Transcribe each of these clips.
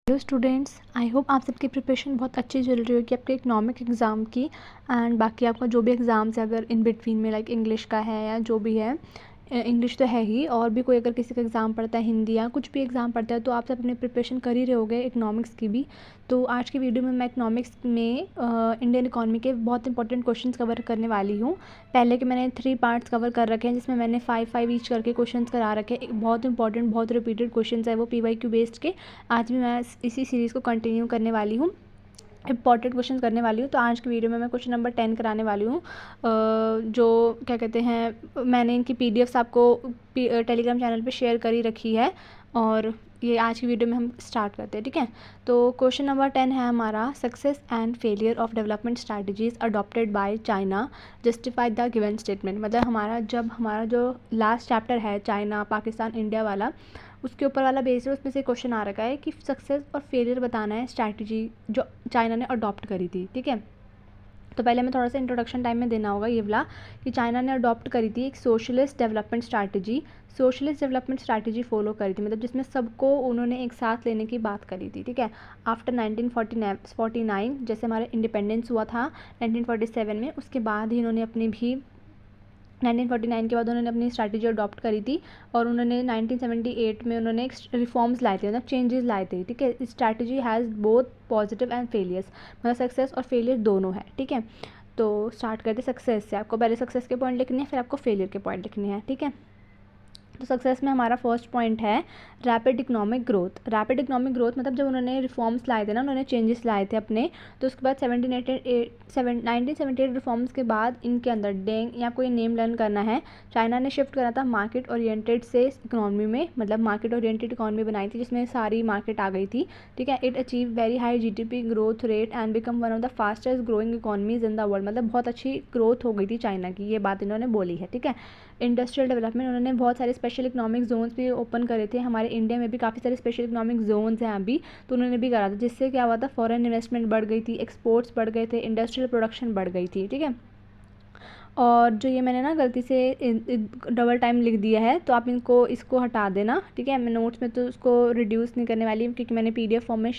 Hello students, I hope आप सबकी preparation बहुत अच्छी चल रही होगी आपके इकोनॉमिक एग्ज़ाम की। एंड बाकी आपका जो भी एग्ज़ाम्स है, अगर इन बिटवीन में लाइक इंग्लिश का है या जो भी है, इंग्लिश तो है ही, और भी कोई अगर किसी का एग्ज़ाम पढ़ता है, हिंदी या कुछ भी एग्ज़ाम पढ़ता है, तो आप सब अपनी प्रिपरेशन कर ही रहे होगे इकोनॉमिक्स की भी। तो आज की वीडियो में मैं इकोनॉमिक्स में इंडियन इकॉनमी के बहुत इंपॉर्टेंट क्वेश्चंस कवर करने वाली हूँ। पहले के मैंने 3 पार्ट्स कवर कर रखे हैं, जिसमें मैंने 5 ईच करके क्वेश्चंस करा रखे हैं। एक बहुत इंपॉर्टेंट, बहुत रिपीटेड क्वेश्चंस है वो PYQ बेस्ड के। आज भी मैं इसी सीरीज़ को कंटिन्यू करने वाली हूँ, इंपॉर्टेंट क्वेश्चन करने वाली हूँ। तो आज की वीडियो में मैं क्वेश्चन नंबर 10 कराने वाली हूँ। जो क्या कहते हैं, मैंने इनकी PDFs आपको टेलीग्राम चैनल पे शेयर कर ही रखी है, और ये आज की वीडियो में हम स्टार्ट करते हैं। ठीक है, तो क्वेश्चन नंबर 10 है हमारा, success and failure of development strategies adopted by China justify the given statement. मतलब हमारा जो लास्ट चैप्टर है चाइना, पाकिस्तान, इंडिया वाला, उसके ऊपर वाला बेस है, उसमें से क्वेश्चन आ रखा है कि सक्सेस और फेलियर बताना है स्ट्रैटेजी जो चाइना ने अडॉप्ट करी थी। ठीक है, तो पहले मैं थोड़ा सा इंट्रोडक्शन टाइम में देना होगा ये वाला, कि चाइना ने अडॉप्ट करी थी एक सोशलिस्ट डेवलपमेंट स्ट्रैटेजी फॉलो करी थी, मतलब जिसमें सबको उन्होंने एक साथ लेने की बात करी थी। ठीक है, आफ्टर 1949, जैसे हमारा इंडिपेंडेंस हुआ था 1947 में, उसके बाद ही इन्होंने अपनी भी 1949 के बाद उन्होंने अपनी स्ट्रैटेजी अडॉप्ट करी थी, और उन्होंने 1978 में उन्होंने एक रिफॉर्म्स लाए थे, मतलब चेंजेस लाए थे। ठीक है, strategy has both positive and failures, मतलब सक्सेस और फेलियर दोनों है। ठीक है, तो स्टार्ट करते सक्सेस से। आपको पहले सक्सेस के पॉइंट लिखने हैं, फिर आपको फेलियर के पॉइंट लिखने हैं। ठीक है, तो सक्सेस में हमारा फर्स्ट पॉइंट है rapid economic growth. Rapid economic growth मतलब जब उन्होंने रिफॉर्म्स लाए थे ना, उन्होंने चेंजेस लाए थे अपने, तो उसके बाद 1978 रिफॉर्म्स के बाद इनके अंदर डेंग, या आपको ये नेम लर्न करना है, चाइना ने शिफ्ट करा था मार्केट ओरिएंटेड से इकोनॉमी में, मतलब मार्केट ओरिएंटेड इकोनॉमी बनाई थी जिसमें सारी मार्केट आ गई थी। ठीक है, it achieve very high GDP growth rate and become one of the fastest growing economies in the world. मतलब बहुत अच्छी ग्रोथ हो गई थी चाइना की, ये बात इन्होंने बोली है। ठीक है, इंडस्ट्रियल डेवलपमेंट, उन्होंने बहुत सारे स्पेशल इकोनॉमिक जोन्स भी ओपन करे थे। हमारे इंडिया में भी काफ़ी सारे स्पेशल इकोनॉमिक जोन्स हैं अभी, तो उन्होंने भी करा था, जिससे क्या हुआ था, फॉरेन इन्वेस्टमेंट बढ़ गई थी, एक्सपोर्ट्स बढ़ गए थे, इंडस्ट्रियल प्रोडक्शन बढ़ गई थी। ठीक है, और जो ये मैंने ना गलती से डबल टाइम लिख दिया है, तो आप इसको हटा देना। ठीक है, मैं नोट्स में तो उसको रिड्यूस नहीं करने वाली, क्योंकि मैंने PDF फॉर्म में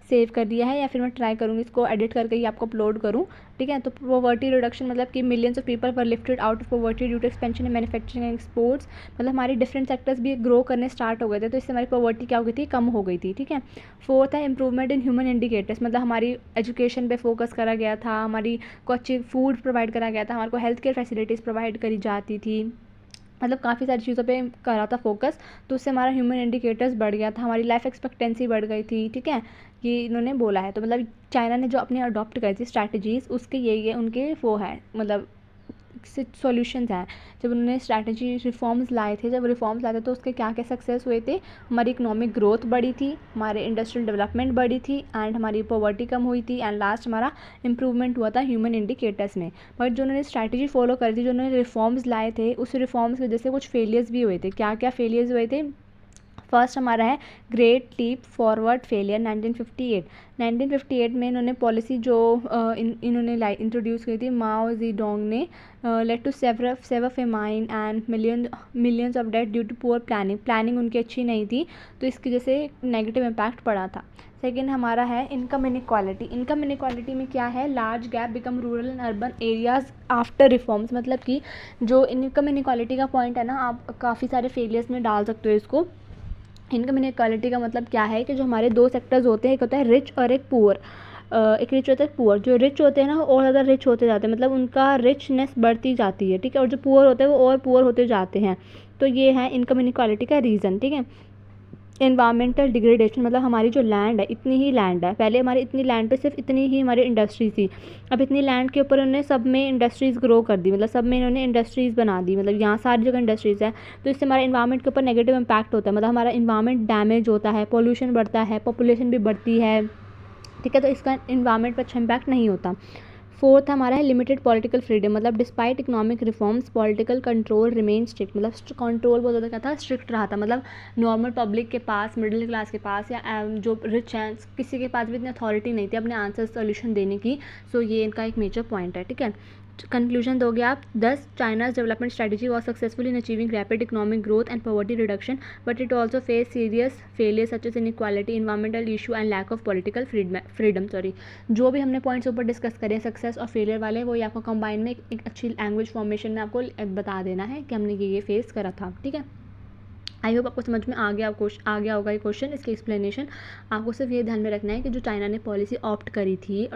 सेव कर दिया है, या फिर मैं ट्राई करूँगी इसको एडिट करके ही आपको अपलोड करूँ। ठीक है, तो पॉवर्टी रिडक्शन मतलब कि millions of people were lifted out of poverty due to expansion in manufacturing and exports. मतलब हमारी डिफरेंट सेक्टर्स भी ग्रो करने स्टार्ट हो गए थे, तो इससे हमारी पॉवर्टी क्या हो गई थी, कम हो गई थी। ठीक है, फोर्थ है इंप्रूवमेंट इन ह्यूमन इंडिकेटर्स, मतलब हमारी एजुकेशन पे फोकस करा गया था, हमारी को अच्छी फूड प्रोवाइड करा गया था, हमारे को हेल्थ केयर फैसिलिटीज़ प्रोवाइड करी जाती थी, मतलब काफ़ी सारी चीज़ों पे करा था फोकस, तो उससे हमारा ह्यूमन इंडिकेटर्स बढ़ गया था, हमारी लाइफ एक्सपेक्टेंसी बढ़ गई थी। ठीक है, ये इन्होंने बोला है। तो मतलब चाइना ने जो अपने अडॉप्ट करी थी स्ट्रैटेजीज़, उसके ये उनके वो है, मतलब सॉल्यूशंस हैं। जब उन्होंने स्ट्रैटेजी रिफॉर्म्स लाए थे, तो उसके क्या क्या सक्सेस हुए थे, हमारी इकोनॉमिक ग्रोथ बढ़ी थी, हमारे इंडस्ट्रियल डेवलपमेंट बढ़ी थी, एंड हमारी पॉवर्टी कम हुई थी, एंड लास्ट हमारा इंप्रूवमेंट हुआ था ह्यूमन इंडिकेटर्स में। बट जो उन्होंने स्ट्रैटेजी फॉलो करी थी, जो उन्होंने रिफॉर्म्स लाए थे, उस रिफॉर्म्स की वजह से कुछ फेलियर्स भी हुए थे। क्या क्या फेलियर्स हुए थे? फर्स्ट हमारा है ग्रेट लीप फॉरवर्ड फेलियर 1958 में इन्होंने पॉलिसी जो इन्होंने इंट्रोड्यूस की थी माओ ज़ेडोंग ने, led to severe famine and millions of death due to poor planning उनकी अच्छी नहीं थी, तो इसकी वजह से नेगेटिव इम्पैक्ट पड़ा था। सेकेंड हमारा है इनकम इनक्वालिटी में क्या है, large gap become rural and urban areas after reforms. मतलब कि जो इनकम इनक्वालिटी का पॉइंट है ना, आप काफ़ी सारे फेलियर्स में डाल सकते हो इसको। इनकम इनक्वालिटी का मतलब क्या है कि जो हमारे 2 सेक्टर्स होते हैं, एक होता है रिच और एक पुअर। एक रिच होता है, पुअर। जो रिच होते हैं ना, और ज़्यादा रिच होते जाते हैं, मतलब उनका रिचनेस बढ़ती जाती है। ठीक है, और जो पुअर होते हैं वो और पुअर होते जाते हैं। तो ये है इनकम इनक्वालिटी का रीज़न। ठीक है, एनवायरमेंटल डिग्रेडेशन, मतलब हमारी जो लैंड है, इतनी ही लैंड है, पहले हमारी इतनी लैंड पे सिर्फ इतनी ही हमारी इंडस्ट्रीज थी, अब इतनी लैंड के ऊपर उन्होंने सब में इंडस्ट्रीज़ ग्रो कर दी, मतलब सब में इन्होंने इंडस्ट्रीज़ बना दी, मतलब यहाँ सारी जगह इंडस्ट्रीज़ है, तो इससे हमारे इन्वायरमेंट के ऊपर नेगेटिव इम्पैक्ट होता है, मतलब हमारा इन्वायरमेंट डैमेज होता है, पॉल्यूशन बढ़ता है, पॉपुलेशन भी बढ़ती है। ठीक है, तो इसका इन्वायरमेंट पर अच्छा इम्पैक्ट नहीं होता। फोर्थ हमारा है लिमिटेड पॉलिटिकल फ्रीडम, मतलब despite economic reforms political control remain strict, मतलब कंट्रोल बहुत ज़्यादा क्या था, स्ट्रिक्ट रहा था, मतलब नॉर्मल पब्लिक के पास, मिडिल क्लास के पास, या जो रिच हैं, किसी के पास भी इतनी अथॉरिटी नहीं थी अपने आंसर सोल्यूशन देने की। सो ये इनका एक मेजर पॉइंट है। ठीक है, कंक्लूजन दोगे आप। 10 China's development strategy was successful in achieving rapid economic growth and poverty reduction, but it also face serious failure such as inequality, environmental issue and lack of political freedom. जो भी हमने points ऊपर discuss करे success और failure वाले, वो आपको combine में एक अच्छी लैंग्वेज फॉर्मेशन में आपको बता देना है कि हमने ये फेस करा था। ठीक है, आई होप आपको समझ में आ गया होगा ये क्वेश्चन। इसकी एक्सप्लेनेशन आपको सिर्फ ये ध्यान में रखना है कि जो चाइना ने पॉलिसी अडॉप्ट करी थी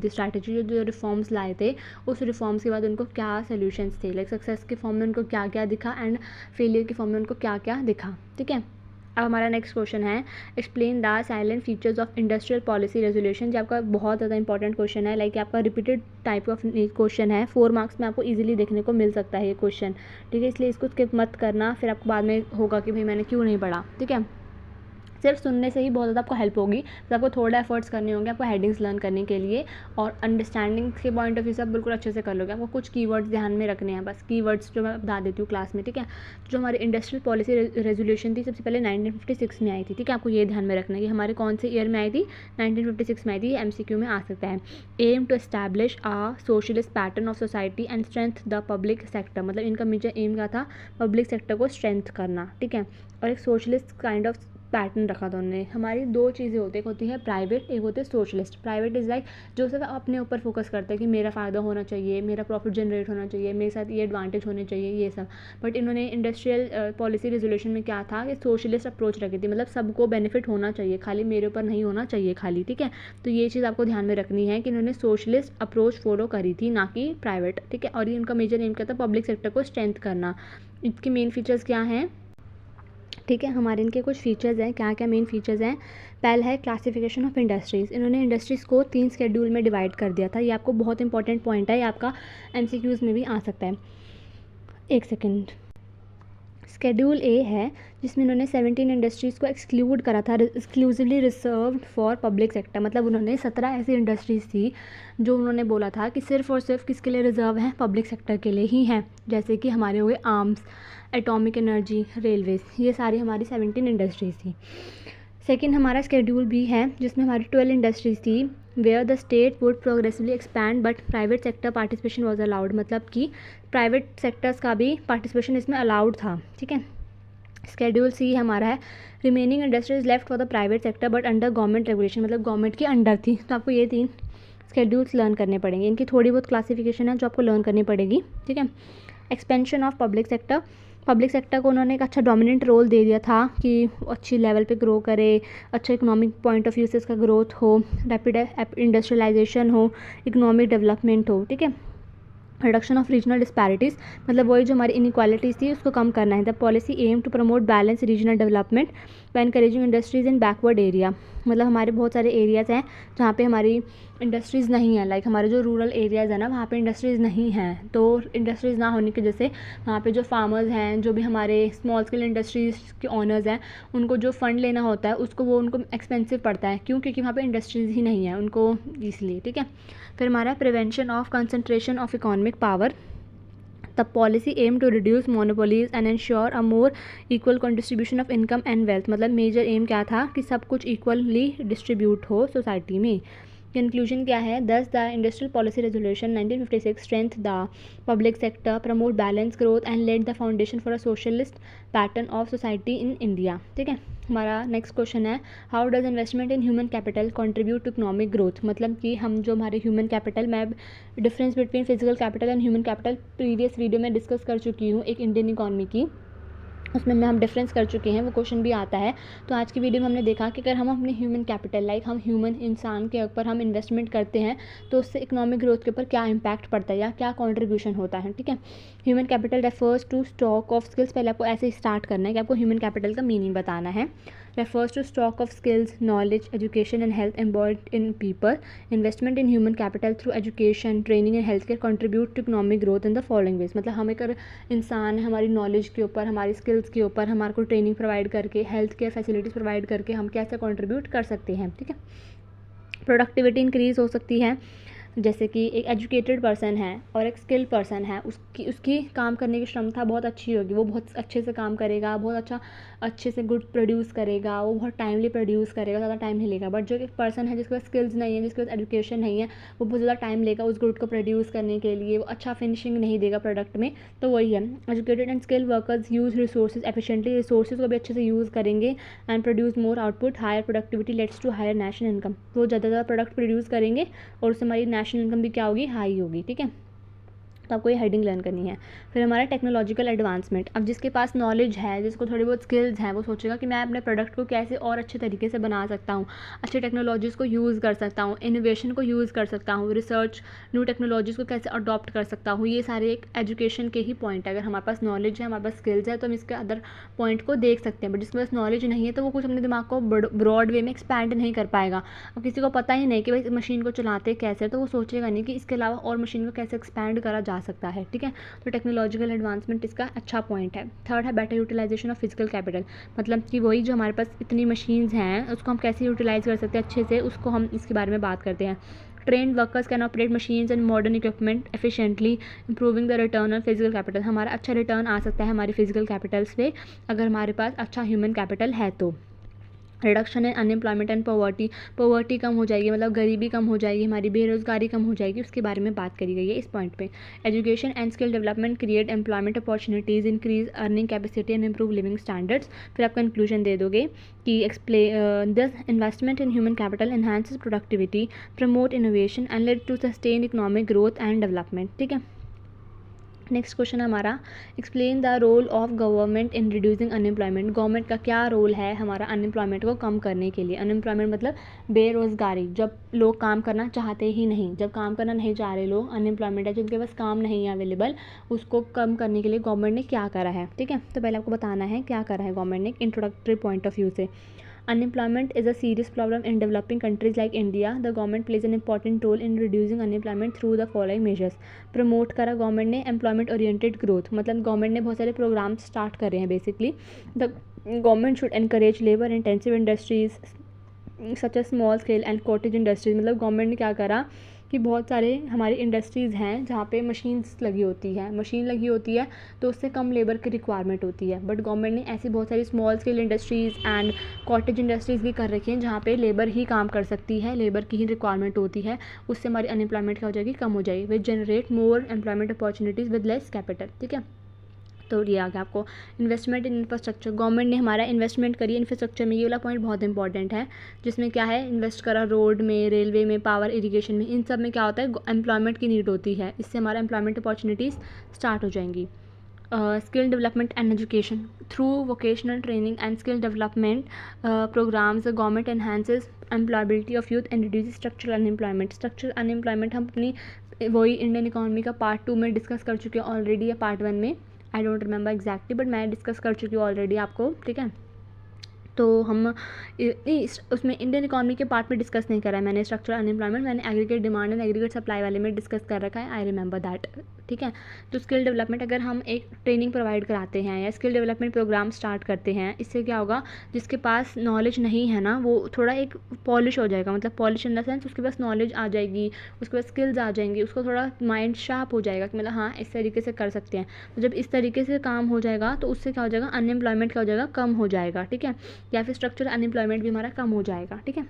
स्ट्रैटेजी, जो रिफॉर्म्स लाए थे, उस रिफॉर्म्स के बाद उनको क्या सोल्यूशंस थे, लाइक सक्सेस के फॉर्म में उनको क्या क्या दिखा एंड फेलियर के फॉर्म में उनको क्या क्या दिखा। ठीक है, अब हमारा नेक्स्ट क्वेश्चन है explain the salient features of industrial policy resolution, जो आपका बहुत ज़्यादा इंपॉर्टेंट क्वेश्चन है, लाइक आपका रिपीटेड टाइप ऑफ क्वेश्चन है, 4 मार्क्स में आपको इजीली देखने को मिल सकता है ये क्वेश्चन। ठीक है, इसलिए इसको स्किप मत करना, फिर आपको बाद में होगा कि भाई मैंने क्यों नहीं पढ़ा। ठीक है, सिर्फ सुनने से ही बहुत ज़्यादा आपको हेल्प होगी, तो आपको थोड़ा एफर्ट्स करने होंगे आपको हेडिंग्स लर्न करने के लिए, और अंडरस्टैंडिंग के पॉइंट ऑफ व्यू से आप बिल्कुल अच्छे से कर लोगे। आपको कुछ कीवर्ड्स ध्यान में रखने हैं, बस कीवर्ड्स जो मैं बता देती हूँ क्लास में। ठीक है, जो हमारी इंडस्ट्रियल पॉलिसी रेजोल्यूशन थी सबसे पहले 1956 में आई थी। ठीक है, आपको ये ध्यान में रखना है कि हमारे कौन से ईयर में आई थी, 1956 में आई थी। MCQ में आ सकता है। Aim to establish a socialist pattern of society and strength the public sector, मतलब इनका मेजर एम क्या था, पब्लिक सेक्टर को स्ट्रेंथ करना। ठीक है, और एक सोशलिस्ट काइंड ऑफ पैटर्न रखा था उन्होंने। हमारी 2 चीज़ें होती है, एक होती है प्राइवेट, एक होती है सोशलिस्ट। प्राइवेट इज़ लाइक जो सिर्फ अपने ऊपर फोकस करता है कि मेरा फ़ायदा होना चाहिए, मेरा प्रॉफिट जनरेट होना चाहिए, मेरे साथ ये एडवांटेज होने चाहिए, ये सब। बट इन्होंने इंडस्ट्रियल पॉलिसी रेजोल्यूशन में क्या था कि सोशलिस्ट अप्रोच रखी थी, मतलब सबको बेनिफिट होना चाहिए, खाली मेरे ऊपर नहीं होना चाहिए खाली। ठीक है, तो ये चीज़ आपको ध्यान में रखनी है कि इन्होंने सोशलिस्ट अप्रोच फॉलो करी थी, ना कि प्राइवेट। ठीक है, और ये उनका मेजर एम क्या था, पब्लिक सेक्टर को स्ट्रेंथ करना। इसके मेन फीचर्स क्या हैं? ठीक है, हमारे इनके कुछ फीचर्स हैं, क्या क्या मेन फीचर्स हैं। पहला है क्लासिफिकेशन ऑफ इंडस्ट्रीज़। इन्होंने इंडस्ट्रीज़ को 3 शेड्यूल में डिवाइड कर दिया था। ये आपको बहुत इंपॉर्टेंट पॉइंट है, ये आपका MCQs में भी आ सकता है। एक सेकेंड। शेड्यूल ए है जिसमें इन्होंने 17 इंडस्ट्रीज़ को एक्सक्लूड करा था, exclusively reserved for public sector. मतलब उन्होंने 17 ऐसी इंडस्ट्रीज़ थी जो उन्होंने बोला था कि सिर्फ और सिर्फ किसके लिए रिजर्व हैं, पब्लिक सेक्टर के लिए ही हैं। जैसे कि हमारे हुए आर्म्स, एटॉमिक एनर्जी, रेलवेज, ये सारी हमारी 17 इंडस्ट्रीज़ थी। सेकेंड हमारा शेड्यूल बी है जिसमें हमारी 12 इंडस्ट्रीज़ थी, where the state would progressively expand but private sector participation was allowed, मतलब कि प्राइवेट सेक्टर्स का भी पार्टिसिपेशन इसमें अलाउड था। ठीक है, शेड्यूल सी हमारा है remaining industries left for the private sector but under government regulation, मतलब गवर्नमेंट के अंडर थी। तो आपको ये 3 शेड्यूल्स लर्न करने पड़ेंगे, इनकी थोड़ी बहुत क्लासिफिकेशन है जो आपको लर्न करनी पड़ेगी। ठीक है, expansion of public sector. Public sector को उन्होंने एक अच्छा डोमिनेंट रोल दे दिया था कि अच्छी लेवल पे ग्रो करे, अच्छा इकोनॉमिक पॉइंट ऑफ व्यू से इसका ग्रोथ हो, रैपिड इंडस्ट्रियलाइजेशन हो, इकोनॉमिक डेवलपमेंट हो। ठीक है, रिडक्शन ऑफ रीजनल डिस्पैरिटीज़, मतलब वही जो हमारी इनइक्वालिटीज़ थी उसको कम करना है। The policy aim to promote balance regional development by encouraging industries in backward area, मतलब हमारे बहुत सारे एरियाज़ हैं जहाँ पे हमारी इंडस्ट्रीज़ नहीं है, लाइक हमारे जो रूरल एरियाज़ है ना वहाँ पे इंडस्ट्रीज़ नहीं हैं। तो इंडस्ट्रीज़ ना होने की वजह से वहाँ पे जो फार्मर्स हैं, जो भी हमारे स्मॉल स्केल इंडस्ट्रीज़ के ऑनर्स हैं, उनको जो फ़ंड लेना होता है उसको वो उनको एक्सपेंसिव पड़ता है। क्यों? क्योंकि वहाँ पे इंडस्ट्रीज़ ही नहीं है उनको, इसलिए। ठीक है, फिर हमारा prevention of concentration of economic power. The policy aim to reduce monopolies and ensure a more equal distribution of income and wealth, मतलब मेजर एम क्या था कि सब कुछ इक्वली डिस्ट्रीब्यूट हो सोसाइटी में। कंक्लूजन क्या है? 10 the industrial policy resolution 1956 strength the public sector, promote balance growth and led the foundation for a socialist pattern of society in India. ठीक है, हमारा नेक्स्ट क्वेश्चन है how does investment in human capital contribute to economic growth, मतलब कि हम जो हमारे human capital, मैं difference between physical capital and human capital previous video में डिस्कस कर चुकी हूँ एक इंडियन इकॉनमी की, उसमें हम डिफरेंस कर चुके हैं, वो क्वेश्चन भी आता है। तो आज की वीडियो में हमने देखा कि अगर हम अपने ह्यूमन कैपिटल, लाइक हम ह्यूमन इंसान के ऊपर हम इन्वेस्टमेंट करते हैं तो उससे इकोनॉमिक ग्रोथ के ऊपर क्या इम्पैक्ट पड़ता है या क्या कंट्रीब्यूशन होता है। ठीक है, human capital refers to stock of skills, पहले आपको ऐसे ही स्टार्ट करना है कि आपको ह्यूमन कैपिटल का मीनिंग बताना है। Refers to stock of skills, knowledge, education and health embodied in people. Investment in human capital through education, training and health care contribute to economic growth in the following ways, मतलब हम एक इंसान हमारी knowledge के ऊपर, हमारी skills के ऊपर, हमारे को ट्रेनिंग प्रोवाइड करके, हेल्थ केयर फैसिलिटीज़ प्रोवाइड करके हम कैसे कंट्रीब्यूट कर सकते हैं। ठीक है, प्रोडक्टिविटी इंक्रीज़ हो सकती है, जैसे कि एक एजुकेटेड पर्सन है और एक स्किल्ड पर्सन है, उसकी काम करने की क्षमता बहुत अच्छी होगी, वो बहुत अच्छे से काम करेगा, बहुत अच्छे से गुड प्रोड्यूस करेगा, वो बहुत टाइमली प्रोड्यूस करेगा, ज़्यादा टाइम नहीं लेगा। बट जो एक पर्सन है जिसके पास स्किल्स नहीं है, जिसके पास एजुकेशन नहीं है, वो बहुत ज़्यादा टाइम लेगा उस गुड को प्रोड्यूस करने के लिए, वो अच्छा फिनिशिंग नहीं देगा प्रोडक्ट में। तो वही है, educated and skilled workers use resources efficiently, resources को भी अच्छे से यूज़ करेंगे and produce more output, higher productivity leads to higher national income. वो ज़्यादा प्रोडक्ट प्रोड्यूस करेंगे और उससे हमारी नेशनल इनकम भी क्या होगी, हाई होगी। ठीक है, तो आपको ये हेडिंग लर्न करनी है। फिर हमारा टेक्नोलॉजिकल एडवांसमेंट। अब जिसके पास नॉलेज है, जिसको थोड़ी बहुत स्किल्स हैं, वो सोचेगा कि मैं अपने प्रोडक्ट को कैसे और अच्छे तरीके से बना सकता हूँ, अच्छे टेक्नोलॉजीज़ को यूज़ कर सकता हूँ, इनोवेशन को यूज़ कर सकता हूँ, रिसर्च, न्यू टेक्नोलॉजीज़ को कैसे अडॉप्ट कर सकता हूँ। ये सारे एक एजुकेशन के ही पॉइंट है। अगर हमारे पास नॉलेज है, हमारे पास स्किल्स है, तो हम इसके अदर पॉइंट को देख सकते हैं। बट जिसके पास नॉलेज नहीं है तो वो कुछ अपने दिमाग को ब्रॉड वे में एक्सपैंड नहीं कर पाएगा। अब किसी को पता ही नहीं कि भाई इस मशीन को चलाते कैसे, तो वो सोचेगा नहीं कि इसके अलावा और मशीन को कैसे एक्सपैंड करा जा सकता है। ठीक है, तो टेक्नोलॉजिकल एडवांसमेंट इसका अच्छा पॉइंट है। थर्ड है better utilization of physical capital, मतलब कि वही जो हमारे पास इतनी मशीन्स हैं उसको हम कैसे यूटिलाइज कर सकते हैं अच्छे से, उसको हम इसके बारे में बात करते हैं। Trend workers can operate machines and modern equipment efficiently improving the return on physical capital. हमारा अच्छा रिटर्न आ सकता है हमारी फिजिकल कैपिटल्स पे अगर हमारे पास अच्छा ह्यूमन कैपिटल है तो। Reduction in unemployment and poverty कम हो जाएगी, मतलब गरीबी कम हो जाएगी, हमारी बेरोजगारी कम हो जाएगी, उसके बारे में बात करी गई है इस पॉइंट पे। Education and skill development create employment opportunities, increase earning capacity and improve living standards. फिर आप कंक्लूजन दे दोगे कि this investment in human capital enhances productivity, promote innovation and lead to sustain economic growth and development. ठीक है, next question है हमारा, explain the role of government in reducing unemployment. Government का क्या रोल है हमारा अनएम्प्लॉयमेंट को कम करने के लिए। अनएम्प्लॉयमेंट मतलब बेरोज़गारी, जब लोग काम करना चाहते ही नहीं, जब काम करना नहीं चाह रहे लोग, अनएम्प्लॉयमेंट है, जिनके पास काम नहीं है अवेलेबल, उसको कम करने के लिए गवर्नमेंट ने क्या करा है। ठीक है, तो पहले आपको बताना है क्या करा है गवर्नमेंट ने इंट्रोडक्टरी पॉइंट ऑफ व्यू से। Unemployment is a serious problem in developing countries like India. The government plays an important role in reducing unemployment through the following measures. Promote करा गवर्नमेंट ने एम्प्लॉयमेंट ओरिएंटेड ग्रोथ, मतलब government ने बहुत सारे program start करे हैं basically. The government should encourage labour intensive industries such as small scale and cottage industries. मतलब government ने क्या करा कि बहुत सारे हमारी इंडस्ट्रीज़ हैं जहाँ पे मशीन लगी होती है तो उससे कम लेबर की रिक्वायरमेंट होती है। बट गवर्नमेंट ने ऐसी बहुत सारी small scale industries and cottage industries भी कर रखी हैं जहाँ पे लेबर ही काम कर सकती है, लेबर की ही रिक्वायरमेंट होती है। उससे हमारी अनएम्प्लॉयमेंट क्या हो जाएगी, कम हो जाएगी। Which generate more employment opportunities with less capital. ठीक है, तो ये आ गया आपको इन्वेस्टमेंट इन इंफ्रास्ट्रक्चर। गवर्नमेंट ने हमारा इन्वेस्टमेंट करी इंफ्रास्ट्रक्चर में, ये वाला पॉइंट बहुत इंपॉर्टेंट है, जिसमें क्या है इन्वेस्ट करा रोड में, रेलवे में, पावर, इरिगेशन में। इन सब में क्या होता है, एम्प्लॉयमेंट की नीड होती है, इससे हमारा एम्प्लॉयमेंट अपॉर्चुनिटीज़ स्टार्ट हो जाएंगी। Skill development and education through vocational training and skill development programs the government enhances employability of youth and reduce structural unemployment. Structural unemployment हम अपनी वही इंडियन इकोनॉमी का पार्ट 2 में डिस्कस कर चुके हैं ऑलरेडी, या पार्ट 1 में, I don't remember exactly, but मैं डिस्कस कर चुकी हूँ ऑलरेडी आपको। ठीक है, तो हम उसमें इंडियन इकोनॉमी के पार्ट में डिस्कस नहीं करा है मैंने स्ट्रक्चरल अनएम्प्लॉयमेंट, मैंने aggregate demand and aggregate supply वाले में डिस्कस कर रखा है, आई रिमेंबर दैट। ठीक है, तो स्किल डेवलपमेंट अगर हम एक ट्रेनिंग प्रोवाइड कराते हैं या स्किल डेवलपमेंट प्रोग्राम स्टार्ट करते हैं, इससे क्या होगा, जिसके पास नॉलेज नहीं है ना वो थोड़ा एक पॉलिश हो जाएगा, मतलब पॉलिश इन द सेंस उसके पास नॉलेज आ जाएगी, उसके पास स्किल्स आ जाएंगी, उसको थोड़ा माइंड शार्प हो जाएगा कि मतलब हाँ इस तरीके से कर सकते हैं। तो जब इस तरीके से काम हो जाएगा तो उससे क्या हो जाएगा, अनएम्प्लॉयमेंट क्या हो जाएगा, कम हो जाएगा। ठीक है, या फिर स्ट्रक्चरल अनएम्प्लॉयमेंट भी हमारा कम हो जाएगा। ठीक है,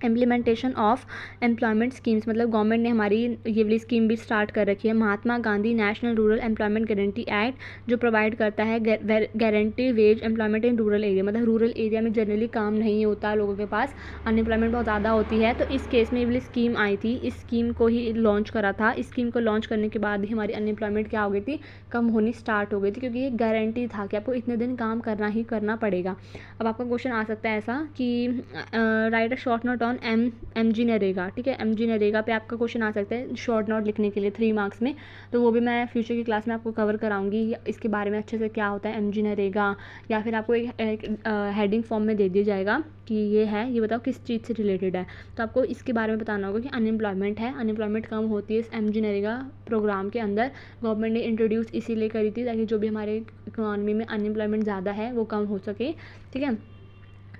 इम्प्लीमेंटेशन ऑफ एम्प्लॉयमेंट स्कीम्स, मतलब गवर्नमेंट ने हमारी ये वाली स्कीम भी स्टार्ट कर रखी है। Mahatma Gandhi National Rural Employment Guarantee Act जो प्रोवाइड करता है guarantee wage employment in rural area, मतलब रूरल एरिया में जनरली काम नहीं होता, लोगों के पास अनएम्प्लॉयमेंट बहुत ज़्यादा होती है। तो इस केस में ये वाली स्कीम आई थी, इस स्कीम को ही लॉन्च करा था। इस स्कीम को लॉन्च करने के बाद ही हमारी अनएम्प्लॉयमेंट क्या हो गई थी, कम होनी स्टार्ट हो गई थी, क्योंकि ये गारंटी था कि आपको इतने दिन काम करना ही करना पड़ेगा। अब आपका क्वेश्चन आ सकता है ऐसा कि right a short note on MG NREGA. ठीक है, एमजी नरेगा पे आपका क्वेश्चन आ सकता है शॉर्ट नोट लिखने के लिए 3 मार्क्स में, तो वो भी मैं फ्यूचर की क्लास में आपको कवर कराऊंगी इसके बारे में अच्छे से, क्या होता है एमजी नरेगा, या फिर आपको एक हेडिंग फॉर्म में दे दिया जाएगा कि ये है, ये बताओ किस चीज़ से रिलेटेड है। तो आपको इसके बारे में बताना होगा कि अनएम्प्लॉयमेंट है, अनएम्प्लॉयमेंट कम होती है इस एमजी नरेगा प्रोग्राम के अंदर। गवर्नमेंट ने इंट्रोड्यूस इसीलिए करी थी ताकि जो भी हमारे इकोनॉमी में अनएम्प्लॉयमेंट ज़्यादा है वो कम हो सके। ठीक है,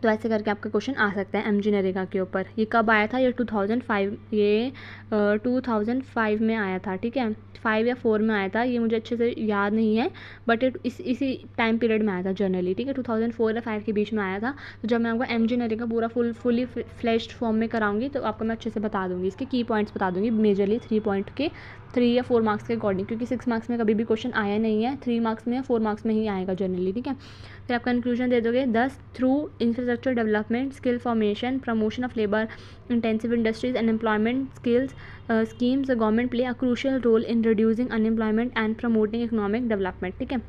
तो ऐसे करके आपका क्वेश्चन आ सकता है एमजी नरेगा के ऊपर। ये कब आया था? ये 2005, ये 2005 में आया था, ठीक है, 5 या 4 में आया था, ये मुझे अच्छे से याद नहीं है, बट इसी टाइम पीरियड में आया था जनरली, ठीक है, 2004 या 5 के बीच में आया था। तो जब मैं आपको एमजी नरेगा पूरा फुली फ्लैश्ड फॉर्म में कराऊंगी तो आपको मैं अच्छे से बता दूंगी, इसके की पॉइंट्स बता दूंगी मेजरली 3 पॉइंट के, 3 या 4 मार्क्स के अकॉर्डिंग, क्योंकि 6 मार्क्स में कभी भी क्वेश्चन आया नहीं है, 3 मार्क्स में या 4 मार्क्स में ही आएगा जनरली, ठीक है। फिर आप कंक्लूजन दे दोगे, दस through infrastructure development, skill formation, promotion of labour intensive industries and employment skills schemes, the government play a crucial role in reducing unemployment and promoting economic development, ठीक है।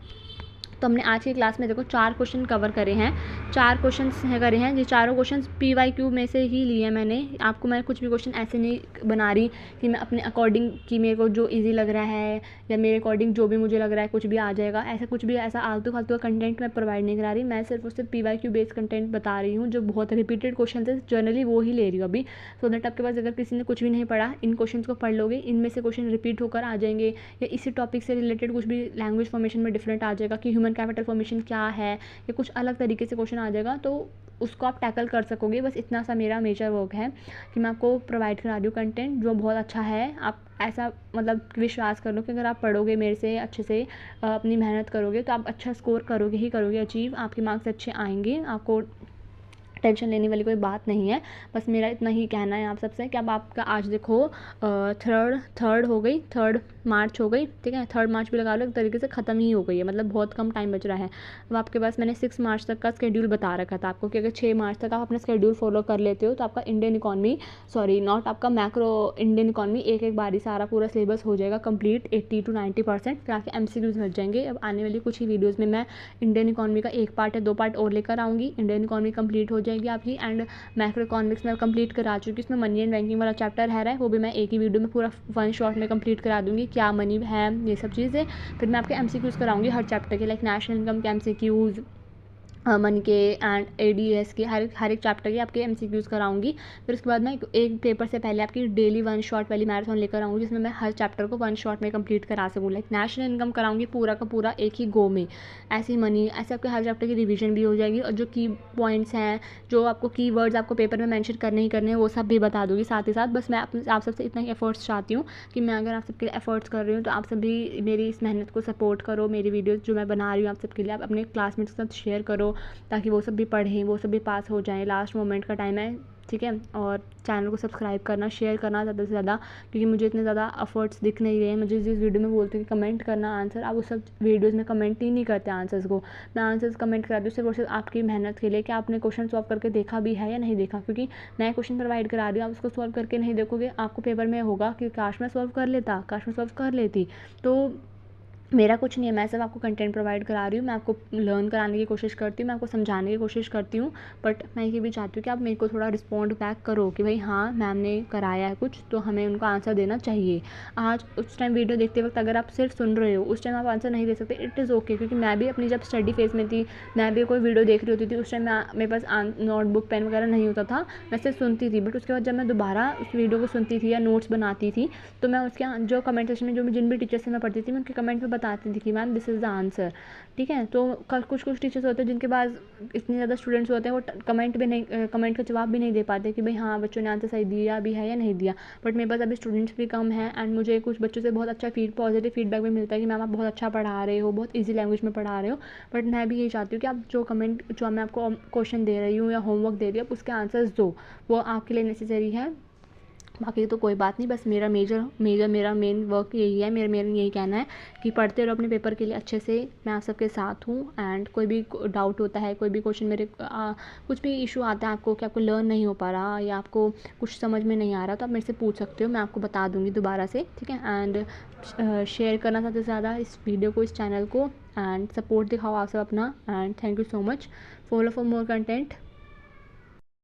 तो हमने आज की क्लास में देखो 4 क्वेश्चन कवर करे हैं, 4 क्वेश्चन करे हैं, ये चारों क्वेश्चन PYQ में से ही लिए हैं मैंने। आपको मैं कुछ भी क्वेश्चन ऐसे नहीं बना रही कि मैं अपने अकॉर्डिंग, कि मेरे को जो इजी लग रहा है या मेरे अकॉर्डिंग जो भी मुझे लग रहा है कुछ भी आ जाएगा, ऐसा कुछ भी ऐसा आलतू फालतू का कंटेंट मैं प्रोवाइड नहीं करा रही। मैं सिर्फ उससे PYQ बेस्ड कंटेंट बता रही हूँ, जो बहुत रिपीटेड क्वेश्चन है जनरली वो ही ले रही हूँ अभी, सो दैट आपके पास अगर किसी ने कुछ भी नहीं पढ़ा, इन क्वेश्चन को पढ़ लोगे, इनमें से क्वेश्चन रिपीट होकर आ जाएंगे, या इसी टॉपिक से रिलेटेड कुछ भी लैंग्वेज फॉर्मेशन में डिफरेंट आ जाएगा कि ह्यूमन कैपिटल फॉर्मेशन क्या है, या कुछ अलग तरीके से क्वेश्चन आ जाएगा, तो उसको आप टैकल कर सकोगे। बस इतना सा मेरा मेजर वर्क है कि मैं आपको प्रोवाइड करा रही हूँ कंटेंट जो बहुत अच्छा है। आप ऐसा मतलब विश्वास कर लो कि अगर आप पढ़ोगे मेरे से अच्छे से, अपनी मेहनत करोगे, तो आप अच्छा स्कोर करोगे ही करोगे अचीव, आपके मार्क्स अच्छे आएंगे, आपको टेंशन लेने वाली कोई बात नहीं है। बस मेरा इतना ही कहना है आप सबसे कि अब आपका आज देखो थर्ड हो गई, 3 मार्च हो गई, ठीक है, 3 मार्च भी लगा लो, एक तरीके से ख़त्म ही हो गई है, मतलब बहुत कम टाइम बच रहा है। अब आपके पास मैंने 6 मार्च तक का स्केड्यूल बता रखा था आपको कि अगर 6 मार्च तक आप अपना स्केड्यूल फॉलो कर लेते हो तो आपका इंडियन इकॉनमी, सॉरी नॉट आपका मैक्रो, इंडियन इकॉनमी एक बारी सारा पूरा सिलेबस हो जाएगा कंप्लीट 80 to 90%। फिर आपके MCQs बच जाएंगे। अब आने वाली कुछ ही वीडियोज़ में मैं इंडियन इकॉनमी का 1 पार्ट या 2 पार्ट और लेकर आऊँगी, इंडियन इकॉनमी कंप्लीट हो जाएगी आपकी, एंड मैक्रो इकोनॉमिक्स में कंप्लीट करा चुकी हूँ। इसमें मनी एंड बैंकिंग वाला चैप्टर है वो भी मैं एक ही वीडियो में पूरा 1 शॉट में कंप्लीट करा दूँगी, क्या मनी है, ये सब चीज़ें। फिर मैं आपके MCQs कराऊंगी हर चैप्टर के, लाइक नेशनल इनकम के MCQs, मन के एंड ADS के, हर एक चैप्टर के आपके MCQs कराऊंगी। फिर उसके बाद मैं एक पेपर से पहले आपकी डेली 1 शॉट वाली मैराथन लेकर आऊँगी, जिसमें मैं हर चैप्टर को 1 शॉट में कंप्लीट करा सकूँ। लाइक नेशनल इनकम कराऊंगी पूरा का पूरा एक ही गो में, ऐसे ही मनी, ऐसे आपके हर चैप्टर की रिवीजन भी हो जाएगी, और जो की पॉइंट्स हैं, जो आपको कीवर्ड्स आपको पेपर में मेंशन करने ही करने हैं, वो सब भी बता दूँगी साथ ही साथ। बस मैं आप सबसे इतना ही एफर्ट्स चाहती हूँ कि मैं अगर आप सबके लिए एफर्ट्स कर रही हूँ तो आप सभी मेरी इस मेहनत को सपोर्ट करो, मेरी वीडियोज़ जो मैं बना रही हूँ आप सबके लिए, आप अपने क्लासमेट्स के साथ शेयर करो ताकि वो सब भी पढ़ें, वो सब भी पास हो जाएं। लास्ट मोमेंट का टाइम है, ठीक है। और चैनल को सब्सक्राइब करना, शेयर करना ज़्यादा से ज़्यादा, क्योंकि मुझे इतने ज़्यादा एफर्ट्स दिख नहीं रहे हैं। मुझे जिस वीडियो में बोलते हैं कि कमेंट करना आंसर, आप उस सब वीडियोज़ में कमेंट ही नहीं करते आंसर्स को। मैं आंसर्स कमेंट कराती हूँ सिर्फ और सिर्फ आपकी मेहनत के लिए कि आपने क्वेश्चन सॉल्व करके देखा भी है या नहीं देखा, क्योंकि मैं क्वेश्चन प्रोवाइड करा रही हूँ, आप उसको सॉल्व करके नहीं देखोगे, आपको पेपर में होगा कि काश मैं सॉल्व कर लेता, काश मैं सॉल्व कर लेती। तो मेरा कुछ नहीं है, मैं सिर्फ आपको कंटेंट प्रोवाइड करा रही हूँ, मैं आपको लर्न कराने की कोशिश करती हूँ, मैं आपको समझाने की कोशिश करती हूँ, बट मैं ये भी चाहती हूँ कि आप मेरे को थोड़ा रिस्पॉन्ड बैक करो कि भाई हाँ मैम ने कराया है कुछ, तो हमें उनको आंसर देना चाहिए। आज उस टाइम वीडियो देखते वक्त अगर आप सिर्फ सुन रहे हो, उस टाइम आप आंसर नहीं दे सकते, इट इज़ ओके, क्योंकि मैं भी अपनी जब स्टडी फेज में थी, मैं भी कोई वीडियो देख रही होती थी, उस टाइम मेरे पास नोटबुक पेन वगैरह नहीं होता था, मैं सिर्फ सुनती थी। बट उसके बाद जब मैं दोबारा उस वीडियो को सुनती थी या नोट्स बनाती थी, तो मैं उसके जो कमेंट सेक्शन में जो जिन भी टीचर से मैं पढ़ती थी, मैं उनके कमेंट में बताती थी कि ma'am this is the answer, ठीक है। तो कुछ टीचर्स होते हैं जिनके पास इतने ज़्यादा स्टूडेंट्स होते हैं, वो कमेंट का जवाब भी नहीं दे पाते कि भाई हाँ बच्चों ने आंसर सही दिया भी है या नहीं दिया। बट मेरे पास अभी स्टूडेंट्स भी कम हैं, एंड मुझे कुछ बच्चों से बहुत अच्छा पॉजिटिव फीडबैक भी मिलता है कि मैम आप बहुत अच्छा पढ़ा रहे हो, बहुत ईजी लैंग्वेज में पढ़ा रहे हो। बट मैं भी यही चाहती हूँ कि आप जो मैं आपको क्वेश्चन दे रही हूँ या होमवर्क दे रही हूँ, आप उसके आंसर्स दो, वो आपके लिए नेसेसरी है। बाकी तो कोई बात नहीं, बस मेरा मेरा मेन वर्क यही है, मेरा यही कहना है कि पढ़ते रहो अपने पेपर के लिए अच्छे से, मैं आप सबके साथ हूँ। एंड कोई भी डाउट होता है, कोई भी क्वेश्चन मेरे कुछ भी इशू आता है आपको कि आपको लर्न नहीं हो पा रहा या आपको कुछ समझ में नहीं आ रहा, तो आप मेरे से पूछ सकते हो, मैं आपको बता दूँगी दोबारा से, ठीक है। एंड शेयर करना ज़्यादा से ज़्यादा इस वीडियो को, इस चैनल को, एंड सपोर्ट दिखाओ आप सब अपना। And thank you so much, follow for more content.